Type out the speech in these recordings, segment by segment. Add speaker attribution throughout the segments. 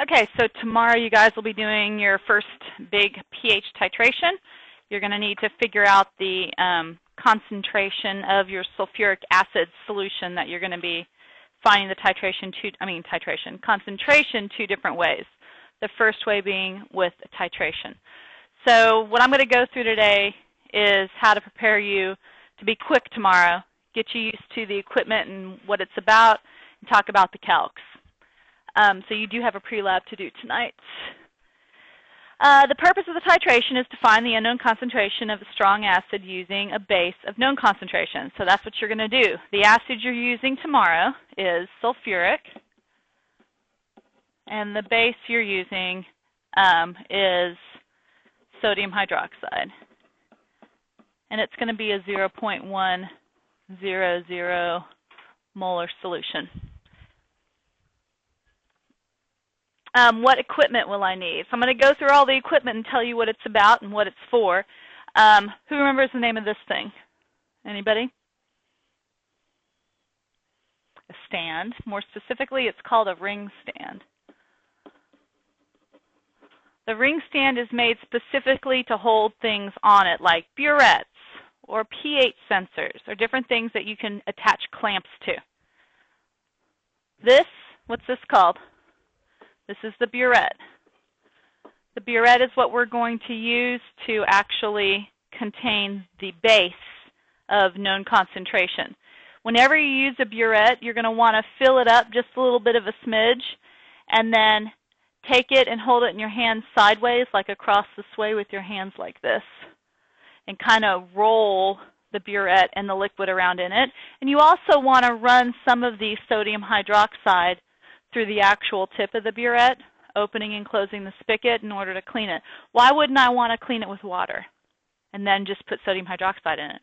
Speaker 1: Okay, so tomorrow you guys will be doing your first big pH titration. You're going to need to figure out the concentration of your sulfuric acid solution that you're going to be finding the concentration two different ways. The first way being with titration. So what I'm going to go through today is how to prepare you to be quick tomorrow, get you used to the equipment and what it's about, and talk about the Calyx. So you do have a pre-lab to do tonight. The purpose of the titration is to find the unknown concentration of a strong acid using a base of known concentration. So that's what you're going to do. The acid you're using tomorrow is sulfuric, and the base you're using is sodium hydroxide. And it's going to be a 0.100 molar solution. What equipment will I need? So I'm going to go through all the equipment and tell you what it's about and what it's for. Who remembers the name of this thing? Anybody? A stand. More specifically, it's called a ring stand. The ring stand is made specifically to hold things on it, like burettes or pH sensors or different things that you can attach clamps to. This, what's this called? This is the burette. The burette is what we're going to use to actually contain the base of known concentration. Whenever you use a burette, you're going to want to fill it up just a little bit of a smidge, and then take it and hold it in your hands sideways, like across this way with your hands like this, and kind of roll the burette and the liquid around in it. And you also want to run some of the sodium hydroxide through the actual tip of the burette, opening and closing the spigot in order to clean it. Why wouldn't I want to clean it with water and then just put sodium hydroxide in it?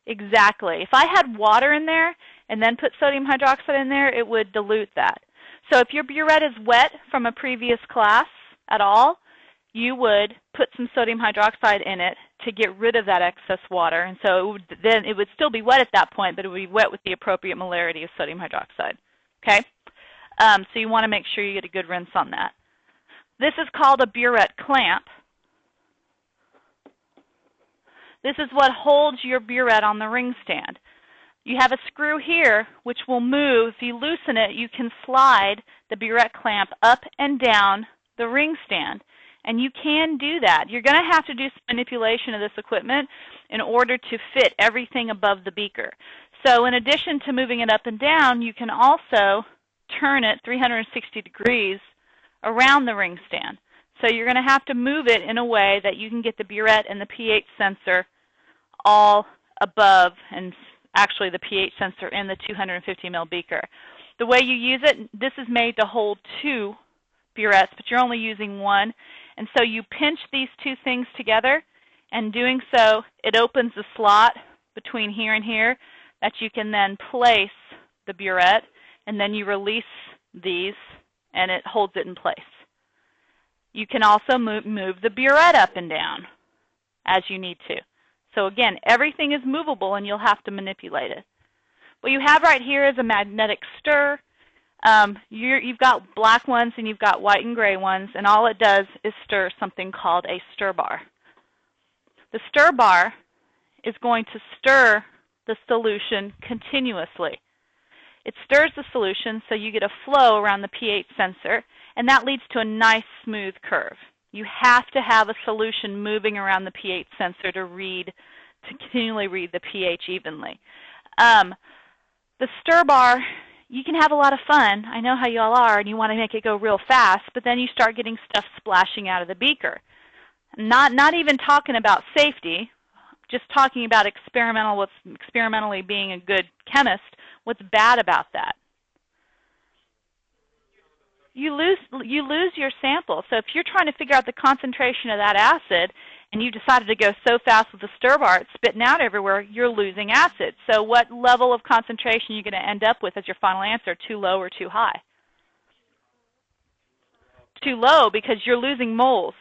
Speaker 1: Exactly. If I had water in there and then put sodium hydroxide in there, it would dilute that. So if your burette is wet from a previous class at all, you would put some sodium hydroxide in it to get rid of that excess water. And so then it would still be wet at that point, but it would be wet with the appropriate molarity of sodium hydroxide. Okay? So you want to make sure you get a good rinse on that. This is called a burette clamp. This is what holds your burette on the ring stand. You have a screw here which will move. If you loosen it, you can slide the burette clamp up and down the ring stand. And you can do that. You're going to have to do some manipulation of this equipment in order to fit everything above the beaker. So in addition to moving it up and down, you can also turn it 360 degrees around the ring stand. So you're going to have to move it in a way that you can get the burette and the pH sensor all above, and actually the pH sensor in the 250 ml beaker. The way you use it, this is made to hold two burettes, but you're only using one. And so you pinch these two things together, and doing so, it opens a slot between here and here that you can then place the burette, and then you release these, and it holds it in place. You can also move the burette up and down as you need to. So again, everything is movable, and you'll have to manipulate it. What you have right here is a magnetic stir. You've got black ones and you've got white and gray ones, and all it does is stir something called a stir bar. The stir bar is going to stir the solution continuously. It stirs the solution so you get a flow around the pH sensor, and that leads to a nice smooth curve. You have to have a solution moving around the pH sensor to continually read the pH evenly. The stir bar, you can have a lot of fun. I know how you all are, and you want to make it go real fast, but then you start getting stuff splashing out of the beaker. Not even talking about safety, just talking about experimentally being a good chemist. What's bad about that? You lose your sample. So if you're trying to figure out the concentration of that acid, and you decided to go so fast with the stir bar, it's spitting out everywhere, you're losing acid. So what level of concentration are you going to end up with as your final answer? Too low or too high? Too low, because you're losing moles.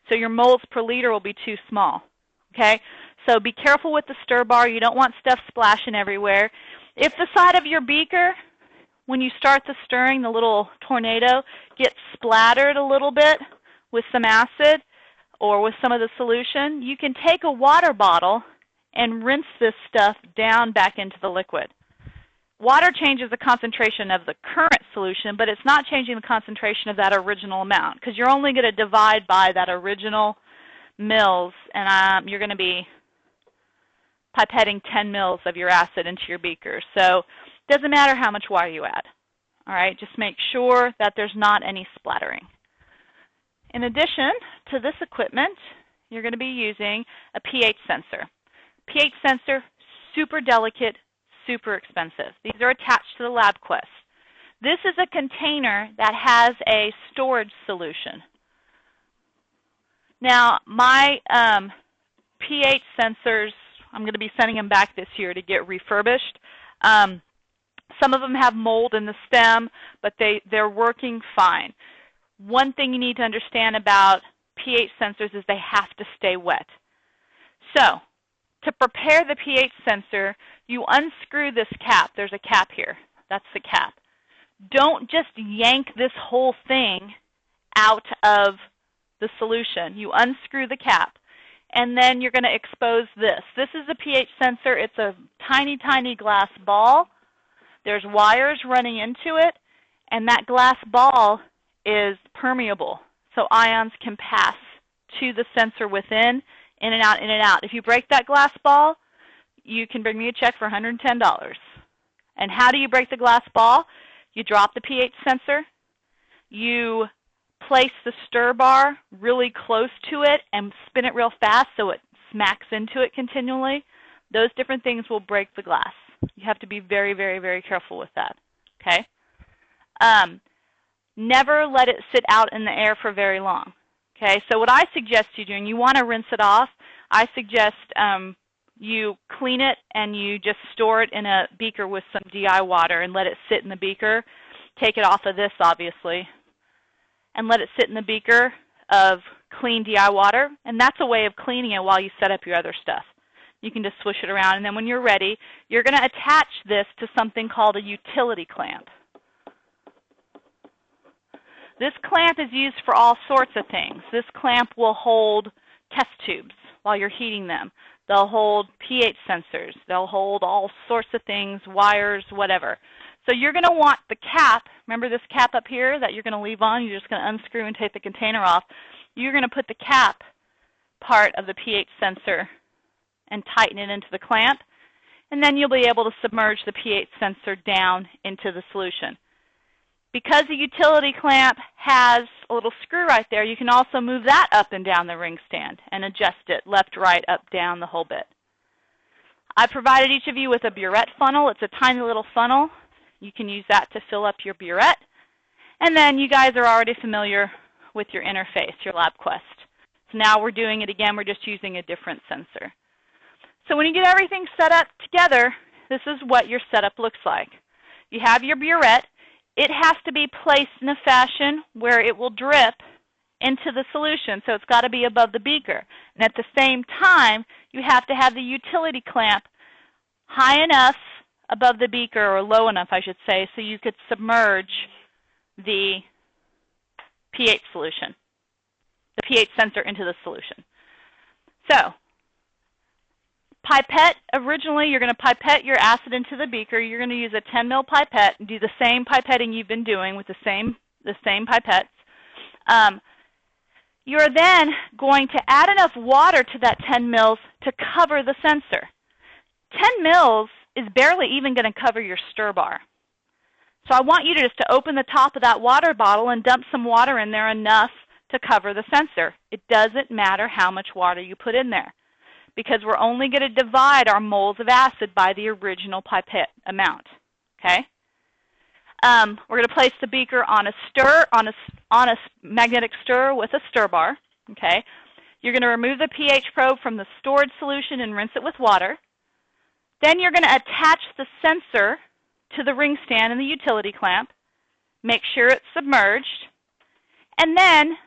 Speaker 1: So your moles per liter will be too small. Okay? So be careful with the stir bar. You don't want stuff splashing everywhere. If the side of your beaker when you start the stirring, the little tornado gets splattered a little bit with some acid or with some of the solution, you can take a water bottle and rinse this stuff down back into the liquid. Water changes the concentration of the current solution, but it's not changing the concentration of that original amount, because you're only going to divide by that original mils, and you're going to be pipetting 10 mils of your acid into your beaker. So it doesn't matter how much water you add. All right, just make sure that there's not any splattering. In addition to this equipment, you're going to be using a pH sensor. pH sensor, super delicate, super expensive. These are attached to the LabQuest. This is a container that has a storage solution. Now, my pH sensors, I'm going to be sending them back this year to get refurbished. Some of them have mold in the stem, but they're working fine. One thing you need to understand about pH sensors is they have to stay wet. So, to prepare the pH sensor, you unscrew this cap. There's a cap here. That's the cap. Don't just yank this whole thing out of the solution. You unscrew the cap, and then you're going to expose this. This is a pH sensor. It's a tiny, tiny glass ball. There's wires running into it, and that glass ball is permeable, so ions can pass to the sensor within, in and out, in and out. If you break that glass ball, you can bring me a check for $110. And how do you break the glass ball? You drop the pH sensor, you place the stir bar really close to it and spin it real fast so it smacks into it continually. Those different things will break the glass. You have to be very, very, very careful with that. Okay? Never let it sit out in the air for very long. Okay, so what I suggest you do, and you want to rinse it off, I suggest you clean it and you just store it in a beaker with some DI water and let it sit in the beaker. Take it off of this, obviously, and let it sit in the beaker of clean DI water, and that's a way of cleaning it while you set up your other stuff. You can just swish it around, and then when you're ready, you're going to attach this to something called a utility clamp. This clamp is used for all sorts of things. This clamp will hold test tubes while you're heating them. They'll hold pH sensors. They'll hold all sorts of things, wires, whatever. So you're going to want the cap. Remember this cap up here that you're going to leave on? You're just going to unscrew and take the container off. You're going to put the cap part of the pH sensor and tighten it into the clamp, and then you'll be able to submerge the pH sensor down into the solution. Because the utility clamp has a little screw right there, you can also move that up and down the ring stand and adjust it left, right, up, down, the whole bit. I provided each of you with a burette funnel. It's a tiny little funnel. You can use that to fill up your burette. And then you guys are already familiar with your interface, your LabQuest. So now we're doing it again. We're just using a different sensor. So when you get everything set up together, this is what your setup looks like. You have your burette. It has to be placed in a fashion where it will drip into the solution, so it's got to be above the beaker. And at the same time, you have to have the utility clamp high enough above the beaker, or low enough, I should say, so you could submerge the pH solution, the pH sensor into the solution. So, pipette, originally you're going to pipette your acid into the beaker. You're going to use a 10 ml pipette and do the same pipetting you've been doing with the same pipettes. You're then going to add enough water to that 10 mils to cover the sensor. 10 mils is barely even going to cover your stir bar. So I want you to just to open the top of that water bottle and dump some water in there enough to cover the sensor. It doesn't matter how much water you put in there, because we're only going to divide our moles of acid by the original pipette amount. Okay? We're going to place the beaker on a magnetic stir with a stir bar. Okay? You're going to remove the pH probe from the stored solution and rinse it with water. Then you're going to attach the sensor to the ring stand and the utility clamp. Make sure it's submerged. And then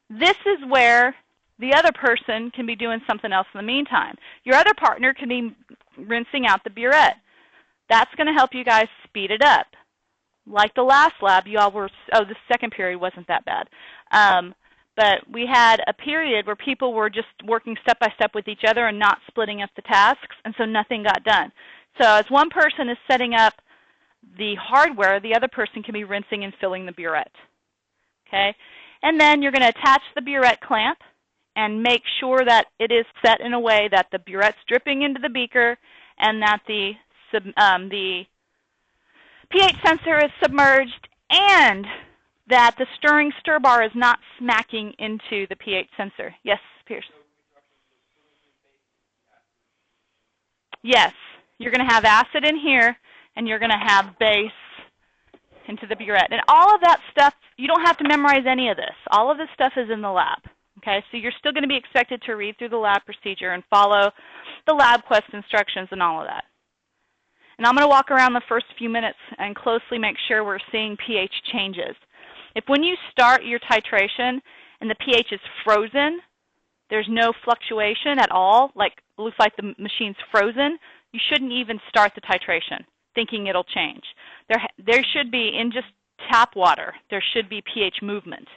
Speaker 1: this is where the other person can be doing something else in the meantime. Your other partner can be rinsing out the burette. That's going to help you guys speed it up. like the last lab, you all were, oh, the second period wasn't that bad. But we had a period where people were just working step by step with each other and not splitting up the tasks, and so nothing got done. So as one person is setting up the hardware, the other person can be rinsing and filling the burette. Okay? And then you're going to attach the burette clamp and make sure that it is set in a way that the burette's dripping into the beaker and that the pH sensor is submerged and that the stirring stir bar is not smacking into the pH sensor. Yes, Pierce? Yes, you're going to have acid in here and you're going to have base into the burette. And all of that stuff, you don't have to memorize any of this. All of this stuff is in the lab. Okay, so you're still going to be expected to read through the lab procedure and follow the lab quest instructions and all of that. And I'm going to walk around the first few minutes and closely make sure we're seeing pH changes. If when you start your titration and the pH is frozen, there's no fluctuation at all, like it looks like the machine's frozen, you shouldn't even start the titration thinking it'll change. There should be, in just tap water, there should be pH movement.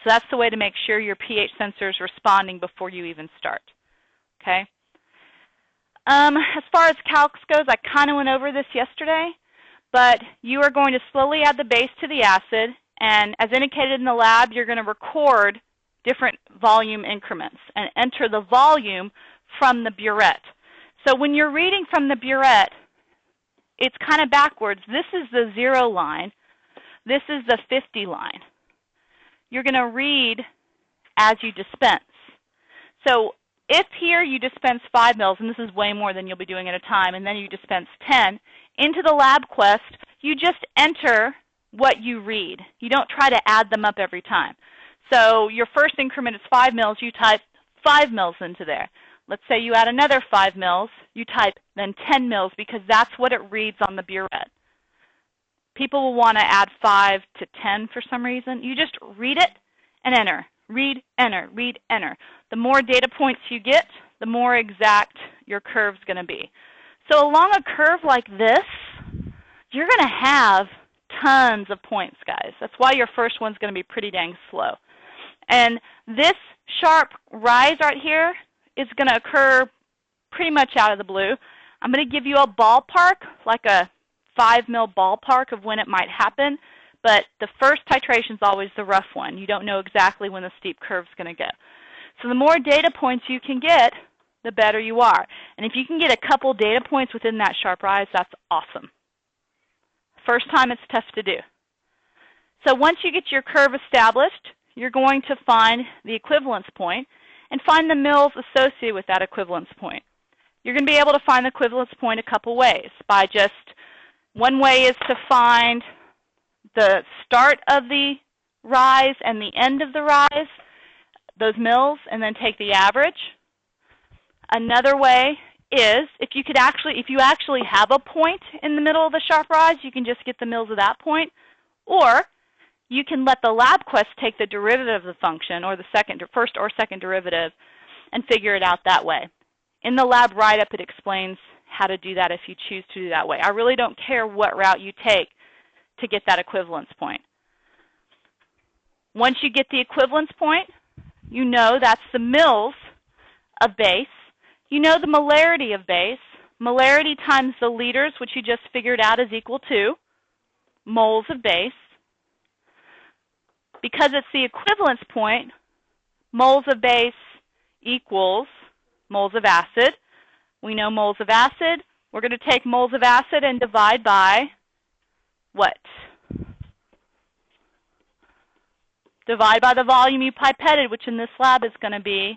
Speaker 1: So that's the way to make sure your pH sensor is responding before you even start. Okay? As far as Calyx goes, I kind of went over this yesterday, but you are going to slowly add the base to the acid, and as indicated in the lab, you're going to record different volume increments and enter the volume from the burette. So when you're reading from the burette, it's kind of backwards. This is the 0 line. This is the 50 line. You're going to read as you dispense. So if here you dispense 5 mils, and this is way more than you'll be doing at a time, and then you dispense 10, into the lab quest, you just enter what you read. You don't try to add them up every time. So your first increment is 5 mils, you type 5 mils into there. Let's say you add another 5 mils, you type then 10 mils because that's what it reads on the burette. People will want to add 5 to 10 for some reason. You just read it and enter. Read, enter, read, enter. The more data points you get, the more exact your curve's going to be. So along a curve like this, you're going to have tons of points, guys. That's why your first one's going to be pretty dang slow. And this sharp rise right here is going to occur pretty much out of the blue. I'm going to give you a ballpark, like a 5 mil ballpark of when it might happen, but the first titration is always the rough one. You don't know exactly when the steep curve is going to go. So the more data points you can get, the better you are. And if you can get a couple data points within that sharp rise, that's awesome. First time it's tough to do. So once you get your curve established, you're going to find the equivalence point and find the mils associated with that equivalence point. You're going to be able to find the equivalence point a couple ways. By just, one way is to find the start of the rise and the end of the rise, those mils, and then take the average. Another way is if you actually have a point in the middle of the sharp rise, you can just get the mils of that point, or you can let the lab quest take the derivative of the function, or the first or second derivative, and figure it out that way. In the lab write-up, it explains how to do that if you choose to do that way. I really don't care what route you take to get that equivalence point. Once you get the equivalence point, you know that's the mils of base. You know the molarity of base. Molarity times the liters, which you just figured out, is equal to moles of base. Because it's the equivalence point, moles of base equals moles of acid. We know moles of acid. We're going to take moles of acid and divide by what? Divide by the volume you pipetted, which in this lab is going to be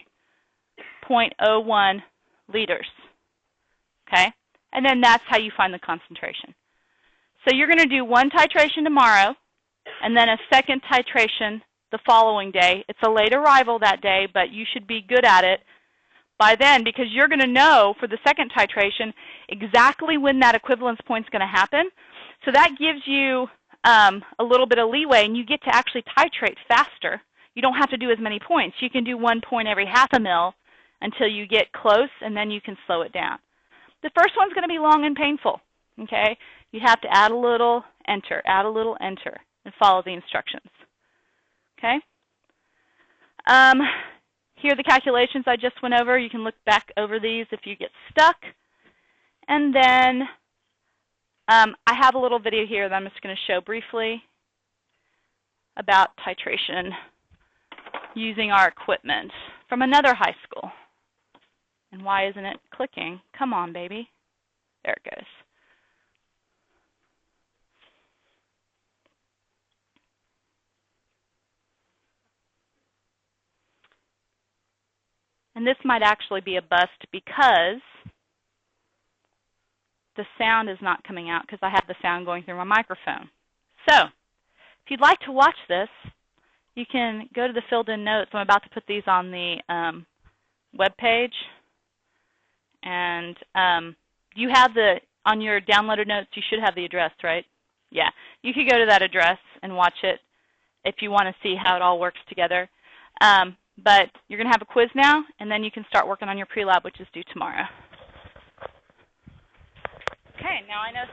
Speaker 1: 0.01 liters. Okay? And then that's how you find the concentration. So you're going to do one titration tomorrow, and then a second titration the following day. It's a late arrival that day, but you should be good at it by then because you're going to know for the second titration exactly when that equivalence point is going to happen. So that gives you a little bit of leeway, and you get to actually titrate faster. You don't have to do as many points. You can do 1 point every half a mil until you get close, and then you can slow it down. The first one's going to be long and painful. Okay? You have to add a little, enter, add a little, enter, and follow the instructions. Okay? Here are the calculations I just went over. You can look back over these if you get stuck. And then I have a little video here that I'm just going to show briefly about titration using our equipment from another high school. And why isn't it clicking? Come on, baby. There it goes. And this might actually be a bust because the sound is not coming out because I have the sound going through my microphone. So, if you'd like to watch this, you can go to the filled-in notes. I'm about to put these on the web page. And you have on your downloaded notes, you should have the address, right? Yeah. You could go to that address and watch it if you want to see how it all works together. But you're going to have a quiz now, and then you can start working on your pre-lab, which is due tomorrow. Okay, now I know